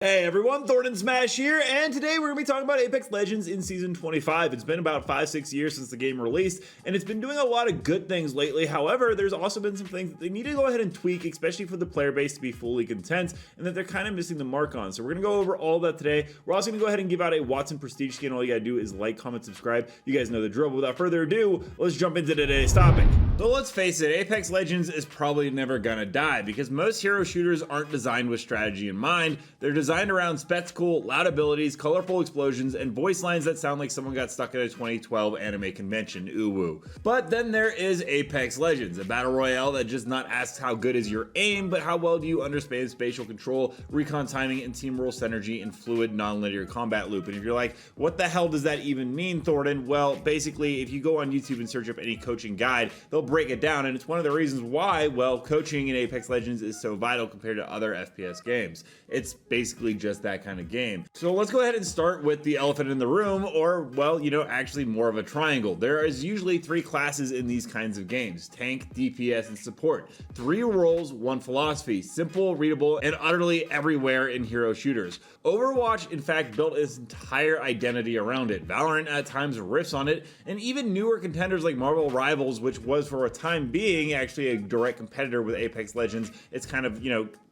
Hey everyone, Thordan Smash here, and today we're going to be talking about Apex Legends in Season 25. It's been about 5-6 years since the game released, and it's been doing a lot of good things lately. However, there's also been some things that they need to go ahead and tweak, especially for the player base to be fully content, and that they're kind of missing the mark on. So we're going to go over all that today. We're also going to go ahead and give out a Wattson Prestige skin. All you got to do is like, comment, subscribe. You guys know the drill, but without further ado, let's jump into today's topic. So let's face it, Apex Legends is probably never gonna die because most hero shooters aren't designed with strategy in mind. They're designed around spectacle, loud abilities, colorful explosions, and voice lines that sound like someone got stuck at a 2012 anime convention, ooh woo. But then there is Apex Legends, a battle royale that just not asks how good is your aim, but how well do you understand spatial control, recon timing, and team role synergy in fluid, non-linear combat loop. And if you're like, what the hell does that even mean, Thordan? Well, basically, if you go on YouTube and search up any coaching guide, they'll break it down, and it's one of the reasons why, well, coaching in Apex Legends is so vital compared to other FPS games. It's basically just that kind of game. So let's go ahead and start with the elephant in the room, or, well, actually more of a triangle. There is usually 3 classes in these kinds of games: tank, DPS, and support. 3 roles, 1 philosophy: simple, readable, and utterly everywhere in hero shooters. Overwatch, in fact, built its entire identity around it. Valorant at times riffs on it, and even newer contenders like Marvel Rivals, which was for a time being actually a direct competitor with Apex Legends, it's kind of,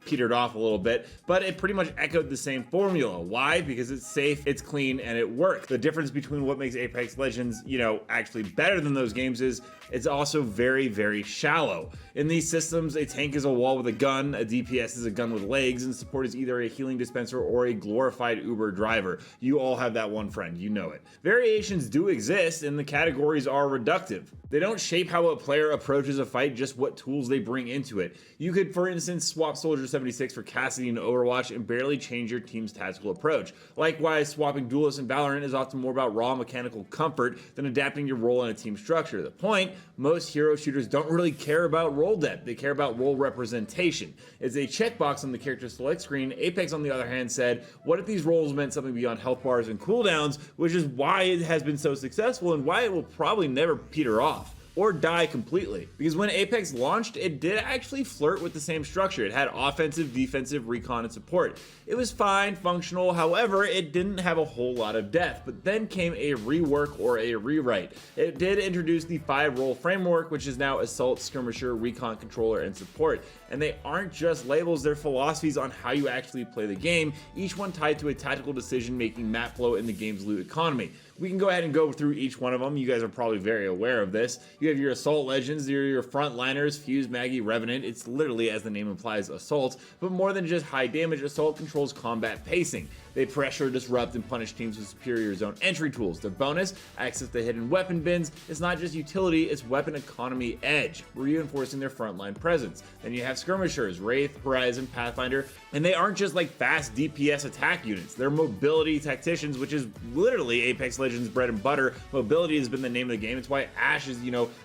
petered off a little bit, but it pretty much echoed the same formula. Why? Because it's safe, it's clean, and it works. The difference between what makes Apex Legends, actually better than those games is it's also very, very shallow. In these systems, a tank is a wall with a gun, a DPS is a gun with legs, and support is either a healing dispenser or a glorified Uber driver. You all have that one friend, you know it. Variations do exist, and the categories are reductive. They don't shape how a player approaches a fight, just what tools they bring into it. You could, for instance, swap Soldier 76 for Cassidy in Overwatch and barely change your team's tactical approach. Likewise, swapping Duelist in Valorant is often more about raw mechanical comfort than adapting your role in a team structure. The point, most hero shooters don't really care about role depth, they care about role representation. It's a checkbox on the character select screen. Apex, on the other hand, said, what if these roles meant something beyond health bars and cooldowns, which is why it has been so successful and why it will probably never peter off or die completely. Because when Apex launched, it did actually flirt with the same structure. It had offensive, defensive, recon, and support. It was fine, functional, however, it didn't have a whole lot of depth. But then came a rework or a rewrite. It did introduce the 5-role framework, which is now Assault, Skirmisher, Recon, Controller, and Support. And they aren't just labels, they're philosophies on how you actually play the game, each one tied to a tactical decision making map flow in the game's loot economy. We can go ahead and go through each one of them. You guys are probably very aware of this. You have your Assault Legends, your frontliners, Fuse, Maggie, Revenant. It's literally, as the name implies, Assault, but more than just high damage, Assault controls combat pacing. They pressure, disrupt, and punish teams with superior zone entry tools. Their bonus, access to hidden weapon bins. It's not just utility, it's weapon economy edge, reinforcing their frontline presence. Then you have Skirmishers, Wraith, Horizon, Pathfinder, and they aren't just like fast DPS attack units. They're mobility tacticians, which is literally Apex Legends bread and butter. Mobility has been the name of the game. It's why Ash is,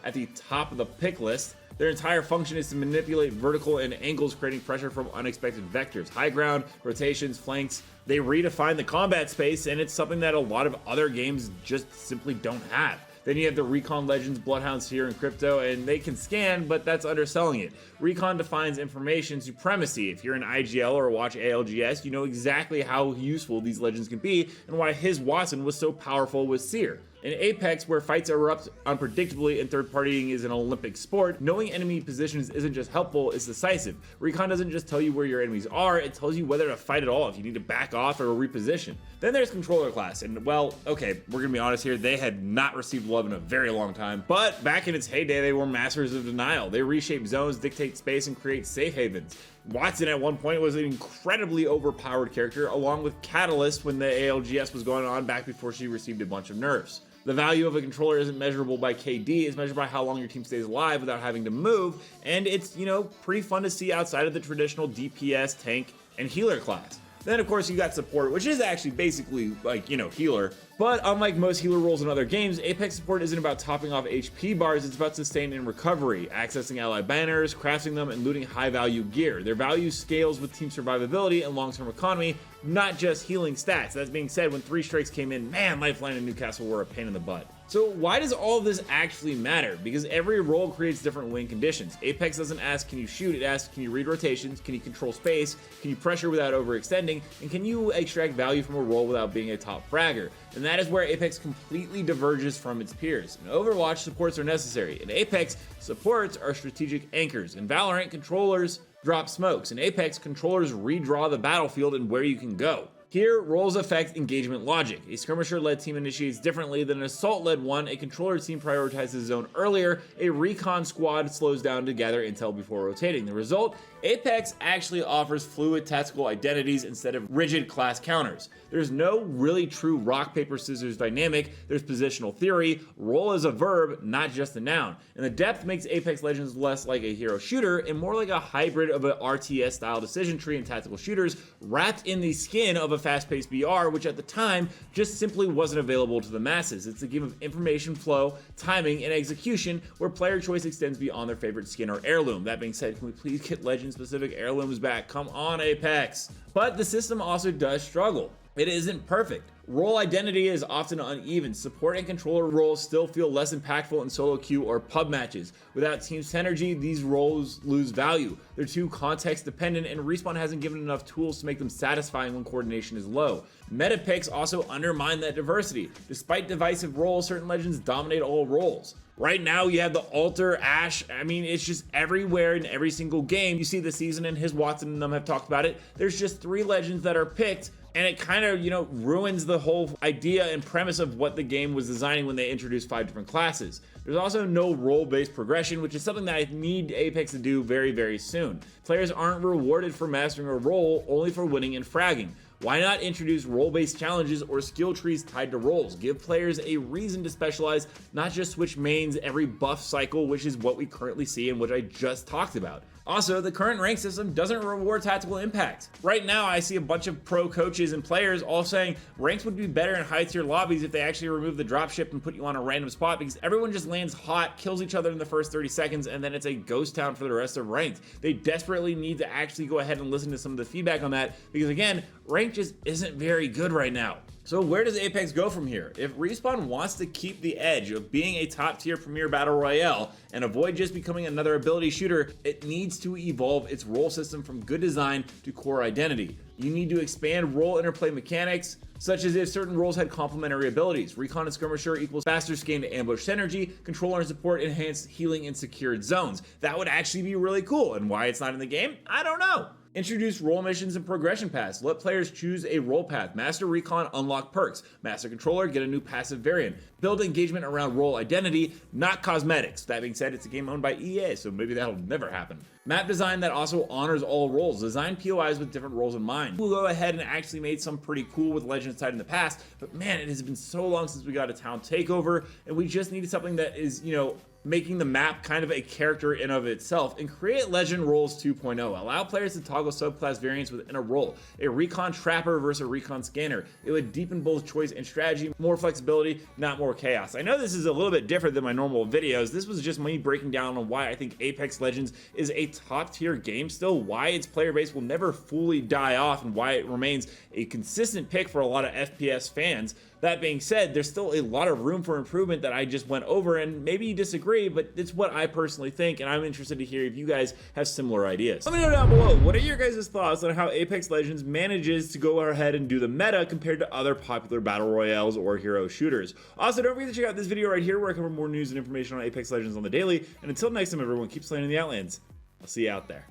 at the top of the pick list. Their entire function is to manipulate vertical and angles, creating pressure from unexpected vectors. High ground, rotations, flanks. They redefine the combat space, and it's something that a lot of other games just simply don't have. Then you have the Recon Legends, Bloodhounds here in Crypto, and they can scan, but that's underselling it. Recon defines information supremacy. If you're an IGL or watch ALGS, you know exactly how useful these legends can be and why his Wattson was so powerful with Seer. In Apex, where fights erupt unpredictably and third-partying is an Olympic sport, knowing enemy positions isn't just helpful, it's decisive. Recon doesn't just tell you where your enemies are, it tells you whether to fight at all, if you need to back off or reposition. Then there's Controller class, and well, okay, we're gonna be honest here, they had not received love in a very long time, but back in its heyday, they were masters of denial. They reshape zones, dictate space, and create safe havens. Wattson at one point was an incredibly overpowered character, along with Catalyst when the ALGS was going on back before she received a bunch of nerfs. The value of a controller isn't measurable by KD, it's measured by how long your team stays alive without having to move, and it's, pretty fun to see outside of the traditional DPS, tank, and healer class. Then, of course, you got support, which is actually basically like, healer, But unlike most healer roles in other games, Apex support isn't about topping off HP bars, it's about sustain and recovery, accessing ally banners, crafting them, and looting high value gear. Their value scales with team survivability and long-term economy, not just healing stats. That being said, when 3 strikes came in, man, Lifeline and Newcastle were a pain in the butt. So why does all of this actually matter? Because every role creates different win conditions. Apex doesn't ask, can you shoot? It asks, can you read rotations? Can you control space? Can you pressure without overextending? And can you extract value from a role without being a top fragger? And that is where Apex completely diverges from its peers. In Overwatch, supports are necessary. In Apex, supports are strategic anchors. In Valorant, controllers drop smokes. In Apex, controllers redraw the battlefield and where you can go. Here, roles affect engagement logic. A skirmisher-led team initiates differently than an assault-led one. A controller team prioritizes zone earlier. A recon squad slows down to gather intel before rotating. The result? Apex actually offers fluid tactical identities instead of rigid class counters. There's no really true rock, paper, scissors dynamic. There's positional theory. Role is a verb, not just a noun. And the depth makes Apex Legends less like a hero shooter and more like a hybrid of an RTS style decision tree and tactical shooters wrapped in the skin of a fast-paced BR, which at the time just simply wasn't available to the masses. It's a game of information flow, timing, and execution where player choice extends beyond their favorite skin or heirloom. That being said, can we please get Legend-specific heirlooms back? Come on, Apex. But the system also does struggle. It isn't perfect. Role identity is often uneven. Support and controller roles still feel less impactful in solo queue or pub matches. Without team synergy, these roles lose value. They're too context dependent, and Respawn hasn't given enough tools to make them satisfying when coordination is low. Meta picks also undermine that diversity. Despite divisive roles, certain legends dominate all roles. Right now, you have the Alter, Ashe. I mean, it's just everywhere in every single game. You see the season and his Watson and them have talked about it. There's just 3 legends that are picked, and it kind of, ruins the whole idea and premise of what the game was designing when they introduced 5 different classes. There's also no role-based progression, which is something that I need Apex to do very, very soon. Players aren't rewarded for mastering a role, only for winning and fragging. Why not introduce role-based challenges or skill trees tied to roles? Give players a reason to specialize, not just switch mains every buff cycle, which is what we currently see and which I just talked about. Also, the current rank system doesn't reward tactical impact. Right now, I see a bunch of pro coaches and players all saying ranks would be better in high tier lobbies if they actually remove the dropship and put you on a random spot, because everyone just lands hot, kills each other in the first 30 seconds, and then it's a ghost town for the rest of ranked. They desperately need to actually go ahead and listen to some of the feedback on that, because again, rank just isn't very good right now. So where does Apex go from here? If Respawn wants to keep the edge of being a top tier premier battle royale and avoid just becoming another ability shooter, it needs to evolve its role system from good design to core identity. You need to expand role interplay mechanics, such as if certain roles had complementary abilities. Recon and Skirmisher equals faster scan to ambush synergy, controller and support enhanced healing in secured zones. That would actually be really cool, and why it's not in the game, I don't know. Introduce role missions and progression paths. Let players choose a role path. Master Recon, unlock perks. Master Controller, get a new passive variant. Build engagement around role identity, not cosmetics. That being said, it's a game owned by EA, so maybe that'll never happen. Map design that also honors all roles. Design POIs with different roles in mind. We'll go ahead and actually made some pretty cool with Legends tied in the past, but man, it has been so long since we got a town takeover, and we just needed something that is, making the map kind of a character in of itself, and create Legend Roles 2.0. Allow players to toggle subclass variants within a role. A Recon Trapper versus a Recon Scanner. It would deepen both choice and strategy, more flexibility, not more chaos. I know this is a little bit different than my normal videos. This was just me breaking down on why I think Apex Legends is a top tier game still, why its player base will never fully die off, and why it remains a consistent pick for a lot of FPS fans. That being said, there's still a lot of room for improvement that I just went over, and maybe you disagree, but it's what I personally think, and I'm interested to hear if you guys have similar ideas. Let me know down below, what are your guys' thoughts on how Apex Legends manages to go ahead and do the meta compared to other popular battle royales or hero shooters? Also, don't forget to check out this video right here where I cover more news and information on Apex Legends on the daily, and until next time everyone, keep slaying in the Outlands. I'll see you out there.